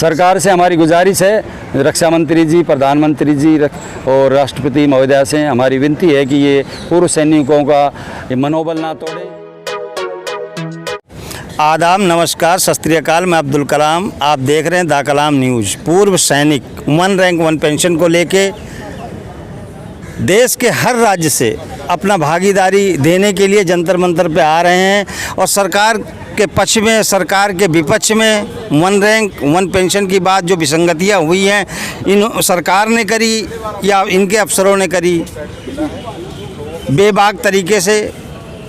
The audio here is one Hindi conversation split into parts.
सरकार से हमारी गुजारिश है, रक्षा मंत्री जी, प्रधानमंत्री जी और राष्ट्रपति महोदया से हमारी विनती है कि ये पूर्व सैनिकों का ये मनोबल ना तोड़े। आदाब, नमस्कार, सत श्री अकाल। मैं अब्दुल कलाम, आप देख रहे हैं दा कलाम न्यूज़। पूर्व सैनिक 1 रैंक 1 पेंशन को लेके देश के हर राज्य से अपना भागीदारी देने के लिए जंतर मंतर पे आ रहे हैं और सरकार के पक्ष में, सरकार के विपक्ष में 1 रैंक 1 पेंशन की बात जो विसंगतियाँ हुई हैं, इन सरकार ने करी या इनके अफसरों ने करी, बेबाक तरीके से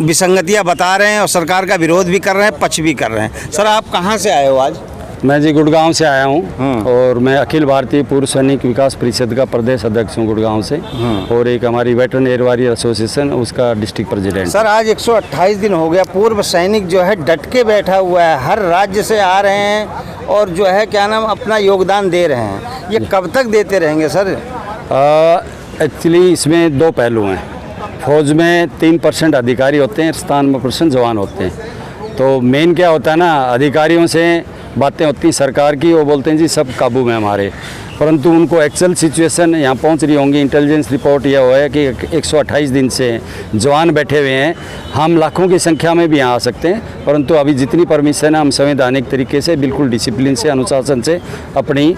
विसंगतियाँ बता रहे हैं और सरकार का विरोध भी कर रहे हैं, पक्ष भी कर रहे हैं। सर, आप कहाँ से आए हो आज? मैं जी गुड़गांव से आया हूँ और मैं अखिल भारतीय पूर्व सैनिक विकास परिषद का प्रदेश अध्यक्ष हूँ गुड़गांव से और एक हमारी वेटरनरी वॉरियर एसोसिएशन उसका डिस्ट्रिक्ट प्रेसिडेंट। सर, आज 128 दिन हो गया, पूर्व सैनिक जो है डट के बैठा हुआ है, हर राज्य से आ रहे हैं और जो है क्या नाम अपना योगदान दे रहे हैं। ये कब तक देते रहेंगे सर? एक्चुअली इसमें 2 पहलू हैं। फौज में 3% अधिकारी होते हैं, 97% जवान होते हैं। तो मेन क्या होता है ना, अधिकारियों से बातें होती हैं सरकार की, वो बोलते हैं जी सब काबू में हमारे, परंतु उनको एक्चुअल सिचुएशन यहाँ पहुँच रही होंगी। इंटेलिजेंस रिपोर्ट यह हुआ है कि 128 दिन से जवान बैठे हुए हैं। हम लाखों की संख्या में भी यहाँ आ सकते हैं, परंतु अभी जितनी परमिशन है हम संवैधानिक तरीके से बिल्कुल डिसिप्लिन से, अनुशासन से अपनी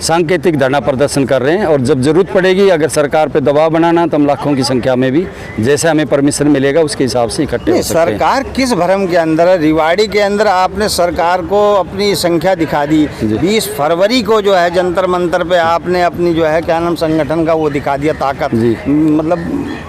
सांकेतिक धरना प्रदर्शन कर रहे हैं और जब ज़रूरत पड़ेगी अगर सरकार पे दबाव बनाना तो हम लाखों की संख्या में भी जैसे हमें परमिशन मिलेगा उसके हिसाब से इकट्ठे हो सकते हैं। सरकार किस भ्रम के अंदर है? रिवाड़ी के अंदर आपने सरकार को अपनी संख्या दिखा दी, 20 फरवरी को जो है जंतर मंतर पे आपने अपनी जो है क्या नाम संगठन का वो दिखा दिया, ताकत, मतलब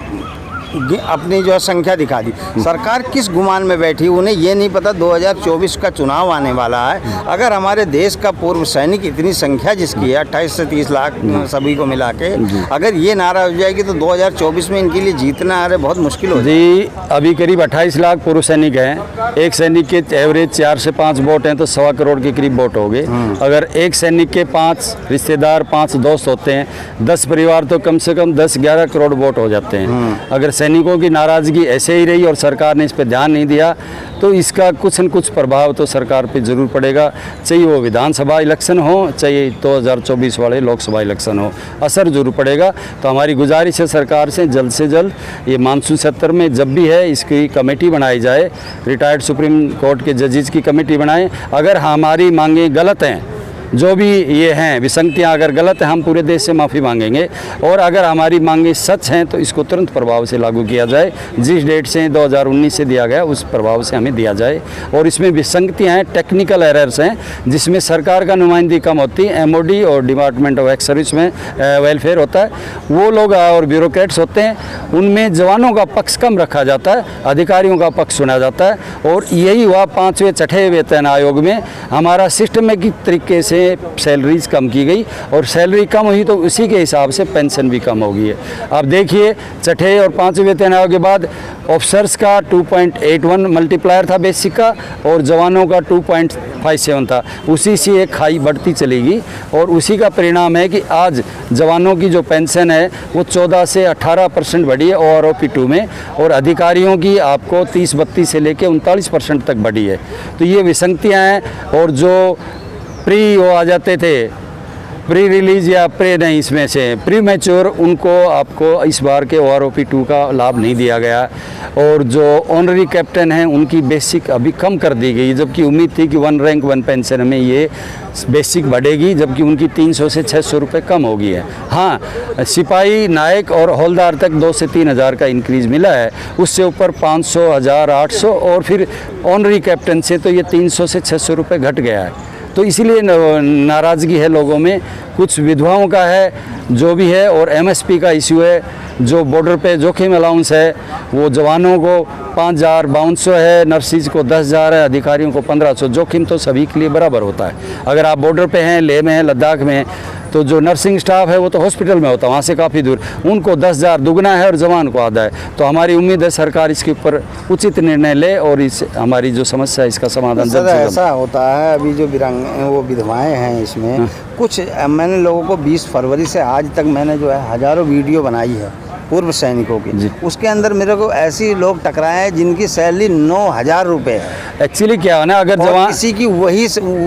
अपनी जो है संख्या दिखा दी। सरकार किस गुमान में बैठी? उन्हें ये नहीं पता 2024 का चुनाव आने वाला है। अगर हमारे देश का पूर्व सैनिक इतनी संख्या जिसकी है 28 से 30 लाख सभी को मिला के, अगर ये नारा हो जाएगी तो 2024 में इनके लिए जीतना अरे बहुत मुश्किल हो जाएगी। जी, अभी करीब 28 लाख पूर्व सैनिक हैं। एक सैनिक के एवरेज 4 से 5 वोट हैं तो 1.25 करोड़ के करीब वोट हो गए। अगर एक सैनिक के 5 रिश्तेदार, 5 दोस्त होते हैं, 10 परिवार, तो कम से कम 10-11 करोड़ वोट हो जाते हैं। अगर सैनिकों की नाराज़गी ऐसे ही रही और सरकार ने इस पर ध्यान नहीं दिया तो इसका कुछ न कुछ प्रभाव तो सरकार पे ज़रूर पड़ेगा, चाहे वो विधानसभा इलेक्शन हो, चाहे 2024 वाले लोकसभा इलेक्शन हो, असर जरूर पड़ेगा। तो हमारी गुजारिश है सरकार से जल्द ये मानसून सत्र में जब भी है इसकी कमेटी बनाई जाए, रिटायर्ड सुप्रीम कोर्ट के जजेस की कमेटी बनाएं। अगर हमारी मांगें गलत हैं, जो भी ये हैं विसंगतियाँ अगर गलत है, हम पूरे देश से माफ़ी मांगेंगे और अगर हमारी मांगें सच हैं तो इसको तुरंत प्रभाव से लागू किया जाए। जिस डेट से 2019 से दिया गया उस प्रभाव से हमें दिया जाए। और इसमें विसंगतियाँ हैं, टेक्निकल एरर्स हैं जिसमें सरकार का नुमाइंदगी कम होती है। MOD और डिपार्टमेंट ऑफ एक्स सर्विस में वेलफेयर होता है, वो लोग और ब्यूरोक्रेट्स होते हैं, उनमें जवानों का पक्ष कम रखा जाता है, अधिकारियों का पक्ष सुना जाता है। और यही हुआ 5वें छठे वेतन आयोग में हमारा सिस्टमेटिक तरीके से सैलरीज कम की गई और सैलरी कम हुई तो उसी के हिसाब से पेंशन भी कम हो गई है। अब देखिए, छठे और 5वें वेतन आयोग के बाद ऑफिसर्स का 2.81 मल्टीप्लायर था बेसिक का और जवानों का 2.57 था। उसी से एक खाई बढ़ती चलेगी और उसी का परिणाम है कि आज जवानों की जो पेंशन है वो 14 से 18% बढ़ी है OROP2 में और अधिकारियों की आपको 30-32 से लेकर 39% तक बढ़ी है। तो ये विसंगतियाँ हैं। और जो प्री वो आ जाते थे, प्री रिलीज या नहीं, इसमें से प्री मैच्योर, उनको आपको इस बार के OROP2 का लाभ नहीं दिया गया। और जो ऑनरी कैप्टन हैं उनकी बेसिक अभी कम कर दी गई, जबकि उम्मीद थी कि 1 रैंक 1 पेंशन में ये बेसिक बढ़ेगी, जबकि उनकी 300 से 600 रुपये कम हो गई है। हाँ, सिपाही, नायक और हौलदार तक 2 से 3 हज़ार का इंक्रीज़ मिला है, उससे ऊपर 500, 1000, 800 और फिर ऑनरी कैप्टन से तो ये 300 से 600 रुपये घट गया है। तो इसीलिए नाराज़गी है लोगों में। कुछ विधवाओं का है जो भी है और MSP का इश्यू है। जो बॉर्डर पे जोखिम अलाउंस है वो जवानों को 5000 5200 है, नर्सिस को 10,000 है, अधिकारियों को 1500। जोखिम तो सभी के लिए बराबर होता है। अगर आप बॉर्डर पे हैं, लेह में हैं, लद्दाख में हैं, तो जो नर्सिंग स्टाफ है वो तो हॉस्पिटल में होता है, वहाँ से काफ़ी दूर, उनको 10,000 दुगना है और जवान को आधा है। तो हमारी उम्मीद है सरकार इसके ऊपर उचित निर्णय ले और इस हमारी जो समस्या है इसका समाधान जल्द से जल्द। ऐसा होता है, अभी जो वो विधवाएँ हैं इसमें कुछ, मैंने लोगों को 20 फरवरी से आज तक मैंने जो है हज़ारों वीडियो बनाई है पूर्व सैनिकों की, उसके अंदर मेरे को ऐसे लोग टकराए हैं जिनकी सैलरी 9,000 रुपये है। एक्चुअली क्या है ना, अगर और जवान किसी की वही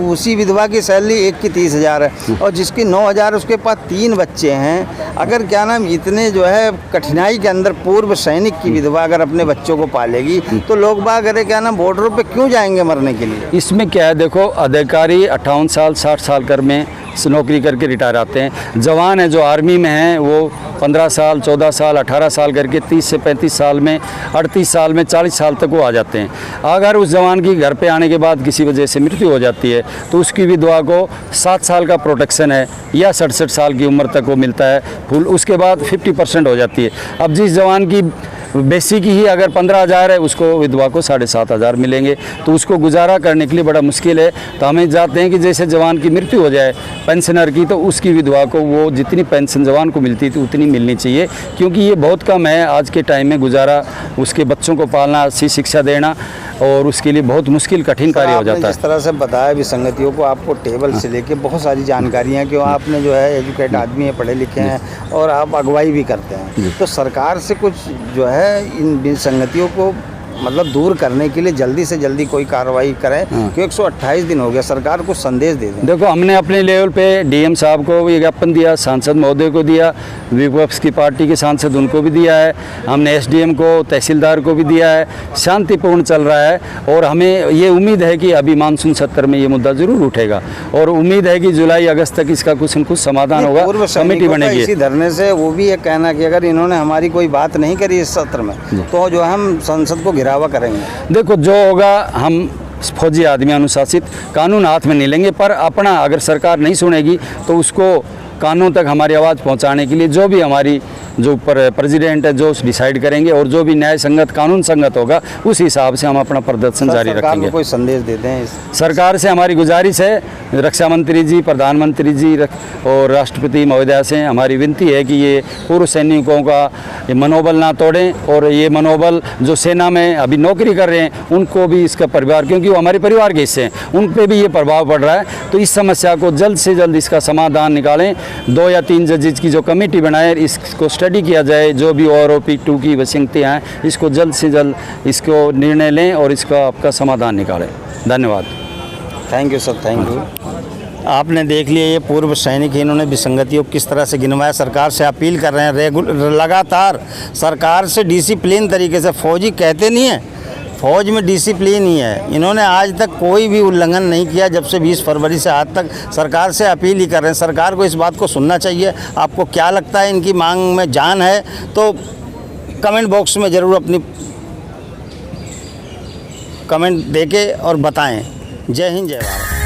उसी विधवा की सैलरी एक की 30,000 है और जिसकी 9,000 उसके पास 3 बच्चे हैं। अगर क्या नाम इतने जो है कठिनाई के अंदर पूर्व सैनिक की विधवा अगर अपने बच्चों को पालेगी तो लोग बाग अरे क्या नाम बॉर्डरों पे क्यों जाएंगे मरने के लिए। इसमें क्या है, देखो अधिकारी 58 साल 60 साल कर में नौकरी करके रिटायर आते हैं। जवान है जो आर्मी में हैं वो 15 साल 14 साल 18 साल करके 30 से 35 साल में 38 साल में 40 साल तक वो आ जाते हैं। अगर उस जवान की घर पे आने के बाद किसी वजह से मृत्यु हो जाती है तो उसकी विधवा को 7 साल का प्रोटेक्शन है या 67 साल की उम्र तक वो मिलता है फुल, उसके बाद 50% हो जाती है। अब जिस जवान की बेसिक ही अगर 15,000 है उसको विधवा को 7,500 मिलेंगे, तो उसको गुजारा करने के लिए बड़ा मुश्किल है। तो हमें चाहते हैं कि जैसे जवान की मृत्यु हो जाए पेंशनर की, तो उसकी विधवा को वो जितनी पेंशन जवान को मिलती थी उतनी मिलनी चाहिए, क्योंकि ये बहुत कम है आज के टाइम में गुजारा, उसके बच्चों को पालना, अच्छी शिक्षा देना, और उसके लिए बहुत मुश्किल कठिन कार्य हो जाता है। जिस तरह से बताया विसंगतियों को आपको टेबल से लेके बहुत सारी जानकारियाँ, क्यों आपने जो है एजुकेट आदमी है, पढ़े लिखे हैं और आप अगुवाई भी करते हैं, तो सरकार से कुछ जो है इन विसंगतियों को मतलब दूर करने के लिए जल्दी से जल्दी कोई कार्रवाई करें, क्योंकि 128 दिन हो गया, सरकार को संदेश दे दें। देखो हमने अपने लेवल पे डीएम साहब को ये ज्ञापन दिया, सांसद महोदय को दिया, विपक्ष की पार्टी के सांसद उनको भी दिया है, हमने एसडीएम को तहसीलदार को भी दिया है। शांतिपूर्ण चल रहा है और हमें ये उम्मीद है कि अभी मानसून सत्र में ये मुद्दा जरूर उठेगा और उम्मीद है कि जुलाई अगस्त तक इसका कुछ न कुछ समाधान होगा, कमेटी बनेगी। इसी धरने से वो भी ये कहना कि अगर इन्होंने हमारी कोई बात नहीं करी इस सत्र में तो जो हम संसद को घिरावा करेंगे। देखो जो होगा, हम फौजी आदमी अनुशासित, कानून हाथ में नहीं लेंगे, पर अपना अगर सरकार नहीं सुनेगी तो उसको कानून तक हमारी आवाज़ पहुंचाने के लिए जो भी हमारी जो प्रेसिडेंट है जो डिसाइड करेंगे और जो भी न्याय संगत कानून संगत होगा उस हिसाब से हम अपना प्रदर्शन जारी रखेंगे। कोई संदेश देते हैं सरकार से हमारी गुजारिश है, रक्षा मंत्री जी, प्रधानमंत्री जी और राष्ट्रपति महोदया से हमारी विनती है कि ये पूर्व सैनिकों का ये मनोबल ना तोड़ें और ये मनोबल जो सेना में अभी नौकरी कर रहे हैं उनको भी, इसका परिवार, क्योंकि वो हमारे परिवार के हिस्से हैं, उन पर भी ये प्रभाव पड़ रहा है। तो इस समस्या को जल्द से जल्द इसका समाधान निकालें। 2 या 3 जजेज की जो कमेटी बनाए इसको स्टडी किया जाए, जो भी OROP-2 की विसंगतियाँ हैं इसको जल्द से जल्द इसको निर्णय लें और इसका आपका समाधान निकालें। धन्यवाद। Thank you sir, thank you. आपने देख लिया ये पूर्व सैनिक, इन्होंने विसंगतियों को किस तरह से गिनवाया। सरकार से अपील कर रहे हैं लगातार सरकार से डिसिप्लिन तरीके से। फौजी कहते नहीं है, फौज में डिसिप्लिन ही है। इन्होंने आज तक कोई भी उल्लंघन नहीं किया जब से 20 फरवरी से आज तक। सरकार से अपील ही कर रहे हैं, सरकार को इस बात को सुनना चाहिए। आपको क्या लगता है इनकी मांग में जान है तो कमेंट बॉक्स में ज़रूर अपनी कमेंट देके और बताएं। जय हिंद, जय भारत।